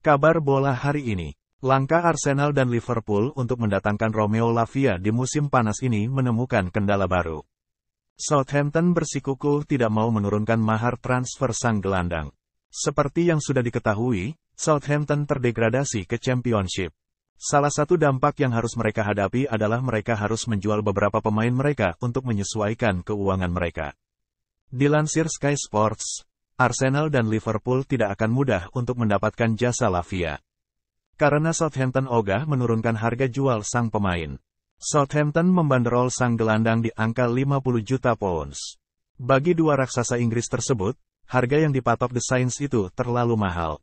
Kabar bola hari ini. Langkah Arsenal dan Liverpool untuk mendatangkan Romeo Lavia di musim panas ini menemukan kendala baru. Southampton bersikukuh tidak mau menurunkan mahar transfer sang gelandang. Seperti yang sudah diketahui, Southampton terdegradasi ke Championship. Salah satu dampak yang harus mereka hadapi adalah mereka harus menjual beberapa pemain mereka untuk menyesuaikan keuangan mereka. Dilansir Sky Sports, Arsenal dan Liverpool tidak akan mudah untuk mendapatkan jasa Lavia. Karena Southampton ogah menurunkan harga jual sang pemain. Southampton membanderol sang gelandang di angka 50 juta pounds. Bagi dua raksasa Inggris tersebut, harga yang dipatok The Saints itu terlalu mahal.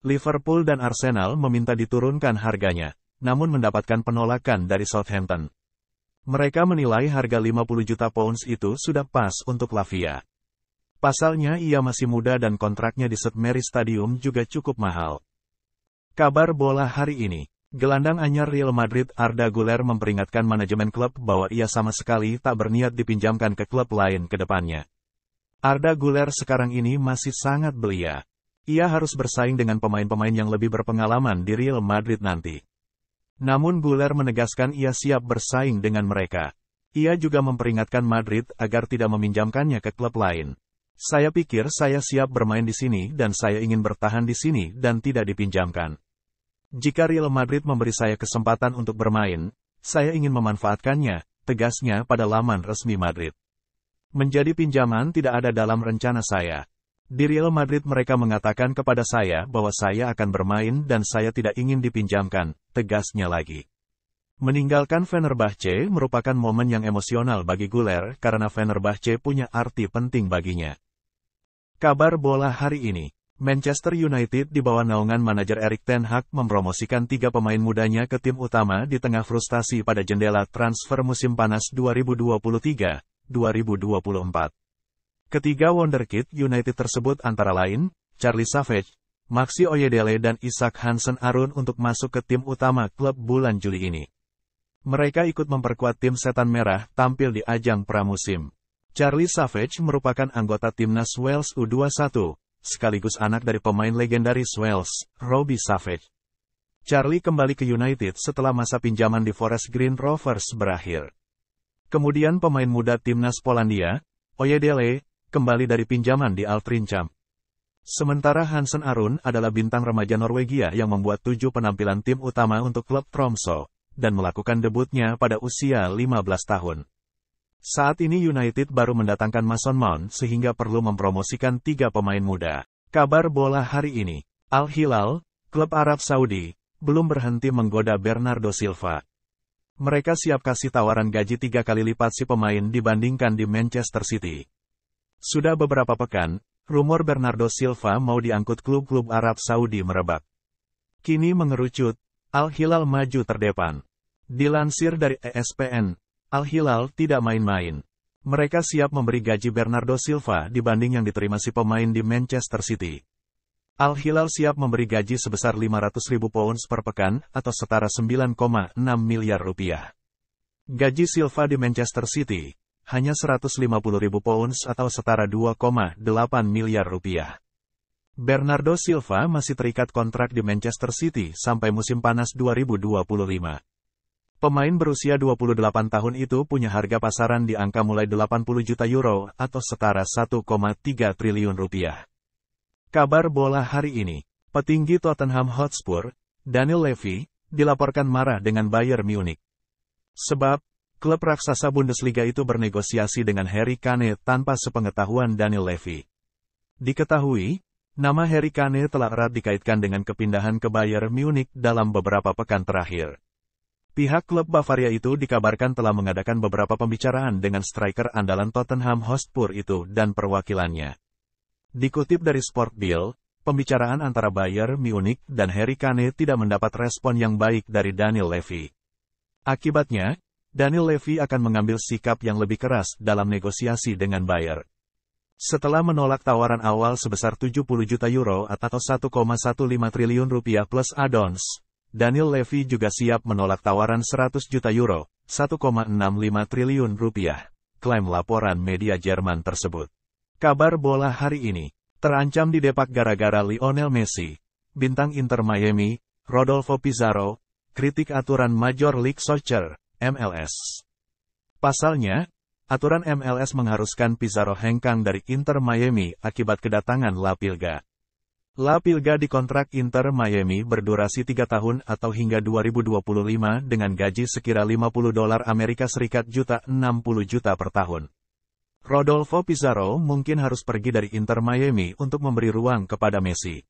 Liverpool dan Arsenal meminta diturunkan harganya, namun mendapatkan penolakan dari Southampton. Mereka menilai harga 50 juta pounds itu sudah pas untuk Lavia. Pasalnya ia masih muda dan kontraknya di St. Mary's Stadium juga cukup mahal. Kabar bola hari ini. Gelandang anyar Real Madrid Arda Güler memperingatkan manajemen klub bahwa ia sama sekali tak berniat dipinjamkan ke klub lain ke depannya. Arda Güler sekarang ini masih sangat belia. Ia harus bersaing dengan pemain-pemain yang lebih berpengalaman di Real Madrid nanti. Namun Güler menegaskan ia siap bersaing dengan mereka. Ia juga memperingatkan Madrid agar tidak meminjamkannya ke klub lain. Saya pikir saya siap bermain di sini dan saya ingin bertahan di sini dan tidak dipinjamkan. Jika Real Madrid memberi saya kesempatan untuk bermain, saya ingin memanfaatkannya, tegasnya pada laman resmi Madrid. Menjadi pinjaman tidak ada dalam rencana saya. Di Real Madrid mereka mengatakan kepada saya bahwa saya akan bermain dan saya tidak ingin dipinjamkan, tegasnya lagi. Meninggalkan Fenerbahce merupakan momen yang emosional bagi Güler karena Fenerbahce punya arti penting baginya. Kabar bola hari ini. Manchester United di bawah naungan manajer Erik ten Hag mempromosikan 3 pemain mudanya ke tim utama di tengah frustasi pada jendela transfer musim panas 2023-2024. Ketiga wonderkid United tersebut antara lain, Charlie Savage, Maxi Oyedele dan Isak Hansen Arun untuk masuk ke tim utama klub bulan Juli ini. Mereka ikut memperkuat tim Setan Merah tampil di ajang pramusim. Charlie Savage merupakan anggota timnas Wales U21, sekaligus anak dari pemain legendaris Wales, Robbie Savage. Charlie kembali ke United setelah masa pinjaman di Forest Green Rovers berakhir. Kemudian pemain muda timnas Polandia, Oyedele, kembali dari pinjaman di Altrincham. Sementara Hansen Arun adalah bintang remaja Norwegia yang membuat 7 penampilan tim utama untuk klub Tromsø, dan melakukan debutnya pada usia 15 tahun. Saat ini United baru mendatangkan Mason Mount sehingga perlu mempromosikan 3 pemain muda. Kabar bola hari ini. Al Hilal, klub Arab Saudi, belum berhenti menggoda Bernardo Silva. Mereka siap kasih tawaran gaji 3 kali lipat si pemain dibandingkan di Manchester City. Sudah beberapa pekan, rumor Bernardo Silva mau diangkut klub-klub Arab Saudi merebak. Kini mengerucut, Al Hilal maju terdepan. Dilansir dari ESPN, Al Hilal tidak main-main. Mereka siap memberi gaji Bernardo Silva dibanding yang diterima si pemain di Manchester City. Al Hilal siap memberi gaji sebesar 500.000 pounds per pekan atau setara 9,6 miliar rupiah. Gaji Silva di Manchester City hanya 150.000 pounds atau setara 2,8 miliar rupiah. Bernardo Silva masih terikat kontrak di Manchester City sampai musim panas 2025. Pemain berusia 28 tahun itu punya harga pasaran di angka mulai 80 juta euro atau setara 1,3 triliun rupiah. Kabar bola hari ini. Petinggi Tottenham Hotspur, Daniel Levy, dilaporkan marah dengan Bayern Munich. Sebab, klub raksasa Bundesliga itu bernegosiasi dengan Harry Kane tanpa sepengetahuan Daniel Levy. Diketahui, nama Harry Kane telah erat dikaitkan dengan kepindahan ke Bayern Munich dalam beberapa pekan terakhir. Pihak klub Bavaria itu dikabarkan telah mengadakan beberapa pembicaraan dengan striker andalan Tottenham Hotspur itu dan perwakilannya. Dikutip dari Sport Bill, pembicaraan antara Bayern Munich dan Harry Kane tidak mendapat respon yang baik dari Daniel Levy. Akibatnya, Daniel Levy akan mengambil sikap yang lebih keras dalam negosiasi dengan Bayern. Setelah menolak tawaran awal sebesar 70 juta euro atau 1,15 triliun rupiah plus add-ons, Daniel Levy juga siap menolak tawaran 100 juta euro, 1,65 triliun rupiah, klaim laporan media Jerman tersebut. Kabar bola hari ini. Terancam didepak gara-gara Lionel Messi. bintang Inter Miami, Rodolfo Pizarro, kritik aturan Major League Soccer, MLS. Pasalnya, aturan MLS mengharuskan Pizarro hengkang dari Inter Miami akibat kedatangan La Pilga. La Pilga dikontrak Inter Miami berdurasi 3 tahun atau hingga 2025 dengan gaji sekira $50 Amerika Serikat juta 60 juta per tahun. Rodolfo Pizarro mungkin harus pergi dari Inter Miami untuk memberi ruang kepada Messi.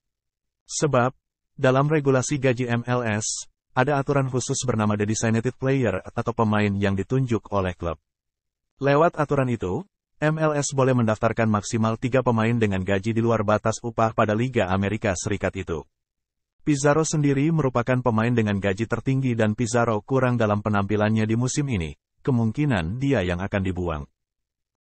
Sebab, dalam regulasi gaji MLS, ada aturan khusus bernama The Designated Player atau pemain yang ditunjuk oleh klub. Lewat aturan itu, MLS boleh mendaftarkan maksimal 3 pemain dengan gaji di luar batas upah pada Liga Amerika Serikat itu. Pizarro sendiri merupakan pemain dengan gaji tertinggi dan Pizarro kurang dalam penampilannya di musim ini, kemungkinan dia yang akan dibuang.